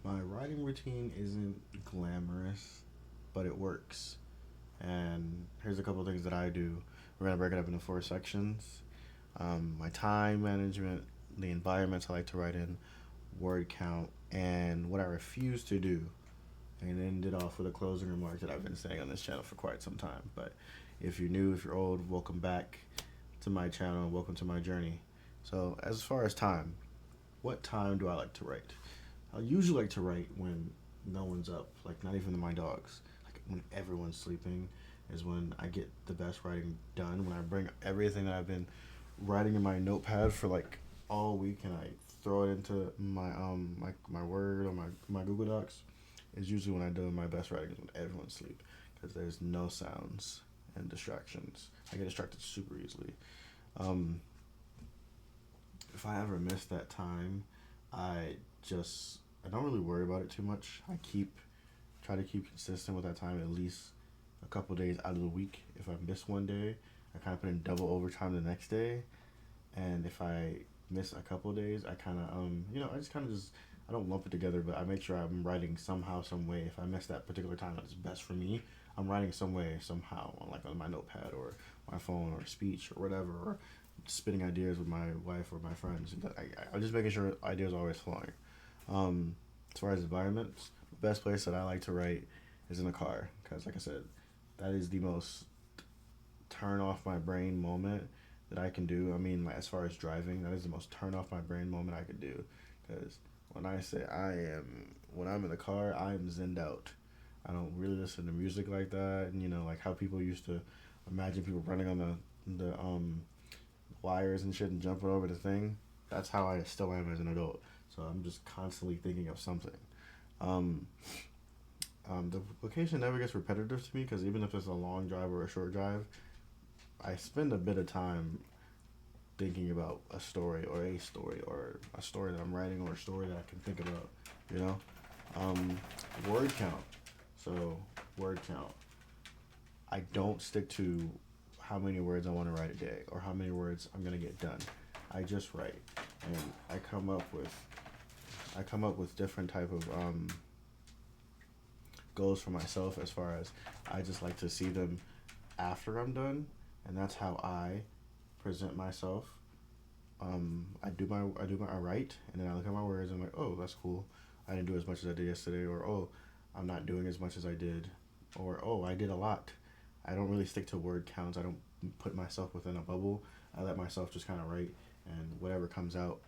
My writing routine isn't glamorous, but it works. And here's a couple of things that I do. We're gonna break it up into four sections. My time management, the environments I like to write in, word count, and what I refuse to do. And end it off with a closing remark that I've been saying on this channel for quite some time. But if you're new, if you're old, welcome back to my channel and welcome to my journey. So, as far as time, what time do I like to write? I usually like to write when no one's up, like not even my dogs. Like when everyone's sleeping is when I get the best writing done. When I bring everything that I've been writing in my notepad for like all week and I throw it into my Word or my Google Docs is usually when I do my best writing is when everyone's asleep because there's no sounds and distractions. I get distracted super easily. Um, if I ever miss that time, I just I don't really worry about it too much. Try to keep consistent with that time at least a couple days out of the week. If I miss one day, I kind of put in double overtime the next day, and if I miss a couple days, I kind of I just kind of just I don't lump it together, but I make sure I'm writing somehow, some way. If I miss that particular time that's best for me, I'm writing some way, somehow, on like on my notepad or my phone or speech or whatever, or spitting ideas with my wife or my friends. I'm just making sure ideas are always flowing. As far as environments, the best place that I like to write is in the car because, like I said, that is the most turn off my brain moment that I can do. I mean, like, as far as driving, that is the most turn off my brain moment I could do. Because when I'm in the car, I am zenned out. I don't really listen to music like that. And, like how people used to imagine people running on the wires and shit and jumping over the thing. That's how I still am as an adult. So I'm just constantly thinking of something. Um, the vacation never gets repetitive to me because even if it's a long drive or a short drive, I spend a bit of time thinking about a story that I'm writing or a story that I can think about, you know? Um, word count. So, word count. I don't stick to how many words I want to write a day or how many words I'm going to get done. I just write and I come up with different type of goals for myself as far as I just like to see them after I'm done, and that's how I present myself. I write, and then I look at my words. And I'm like, oh, that's cool. I didn't do as much as I did yesterday, or oh, I'm not doing as much as I did, or oh, I did a lot. I don't really stick to word counts. I don't put myself within a bubble. I let myself just kind of write, and whatever comes out,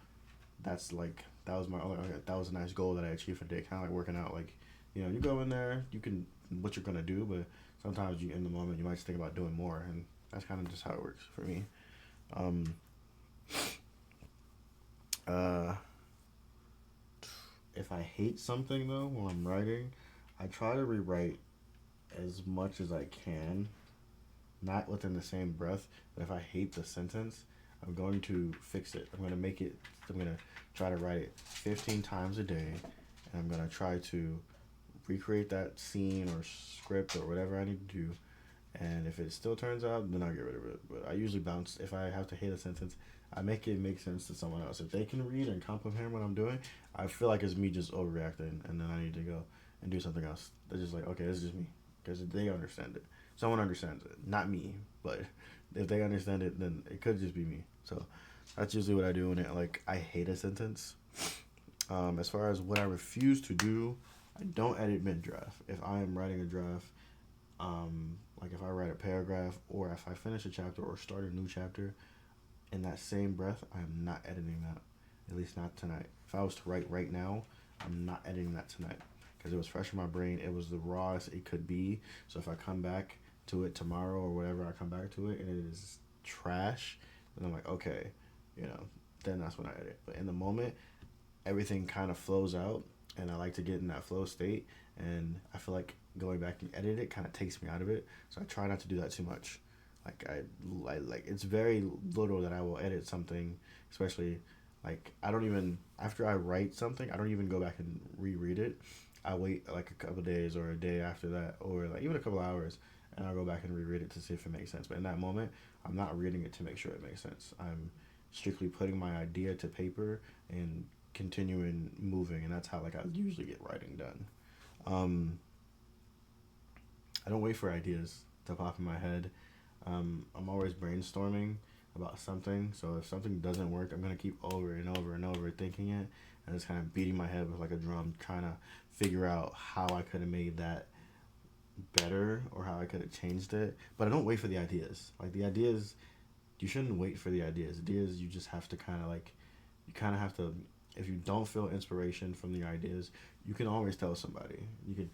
that was a nice goal that I achieved for the day. Kind of like working out. Like, you go in there, you can what you're gonna do, but sometimes you in the moment you might just think about doing more, and that's kind of just how it works for me. Um, uh, if I hate something though when I'm writing, I try to rewrite as much as I can, not within the same breath. But if I hate the sentence, I'm going to fix it. I'm going to try to write it 15 times a day, and I'm going to try to recreate that scene or script or whatever I need to do. And if it still turns out, then I'll get rid of it. But I usually bounce. If I have to hate a sentence, I make it make sense to someone else. If they can read and comprehend what I'm doing, I feel like it's me just overreacting, and then I need to go and do something else. They're just like, okay, this is just me, because they understand it. Someone understands it, not me. But if they understand it, then it could just be me. So that's usually what I do when I hate a sentence. As far as what I refuse to do, I don't edit mid draft. If I am writing a draft, like if I write a paragraph or if I finish a chapter or start a new chapter, in that same breath, I am not editing that. At least not tonight. If I was to write right now, I'm not editing that tonight because it was fresh in my brain. It was the rawest it could be. So if I come back to it tomorrow or whatever, I come back to it and it is trash, then I'm like, okay, then that's when I edit. But in the moment, everything kind of flows out, and I like to get in that flow state. And I feel like going back and edit it kind of takes me out of it. So I try not to do that too much. Like it's very little that I will edit something, especially like I don't even after I write something, I don't even go back and reread it. I wait like a couple days or a day after that, or like even a couple hours, and I'll go back and reread it to see if it makes sense. But in that moment, I'm not reading it to make sure it makes sense. I'm strictly putting my idea to paper and continuing moving, and that's how like I usually get writing done. Um, I don't wait for ideas to pop in my head. I'm always brainstorming about something. So if something doesn't work, I'm gonna keep over and over and over thinking it, and just kind of beating my head with like a drum, trying to figure out how I could have made that better or how I could have changed it. But I don't wait for the ideas. Like the ideas, you shouldn't wait for the ideas. Ideas, you just have to kind of like, you kind of have to. If you don't feel inspiration from the ideas, you can always tell somebody. You can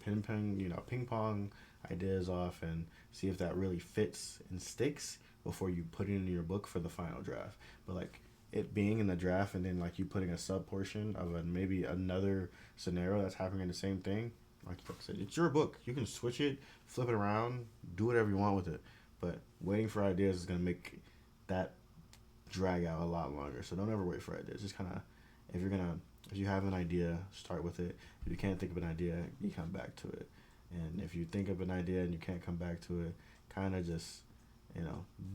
ping pong ideas off and see if that really fits and sticks before you put it into your book for the final draft. But like it being in the draft and then like you putting a sub portion of maybe another scenario that's happening the same thing. Like I said, it's your book. You can switch it, flip it around, do whatever you want with it. But waiting for ideas is gonna make that drag out a lot longer. So don't ever wait for ideas. Just kind of, if you're gonna, if you have an idea, start with it. If you can't think of an idea, you come back to it. And if you think of an idea and you can't come back to it, kind of just,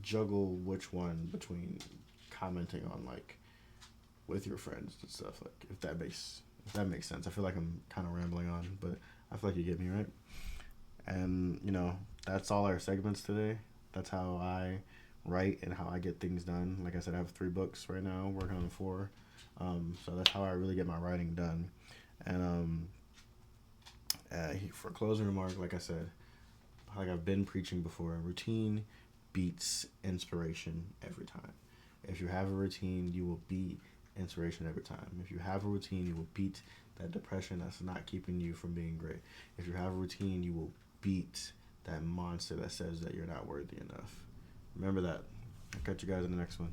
juggle which one between commenting on like with your friends and stuff. Like if that makes sense. I feel like I'm kind of rambling on, but I feel like you get me right. And that's all our segments today. That's how I write and how I get things done. Like I said, I have 3 books right now, working on 4. So that's how I really get my writing done. And for closing remark, like I said, like I've been preaching before, routine beats inspiration every time. If you have a routine, you will beat inspiration every time. If you have a routine, you will beat that depression that's not keeping you from being great. If you have a routine, you will beat that monster that says that you're not worthy enough. Remember that. I'll catch you guys in the next one.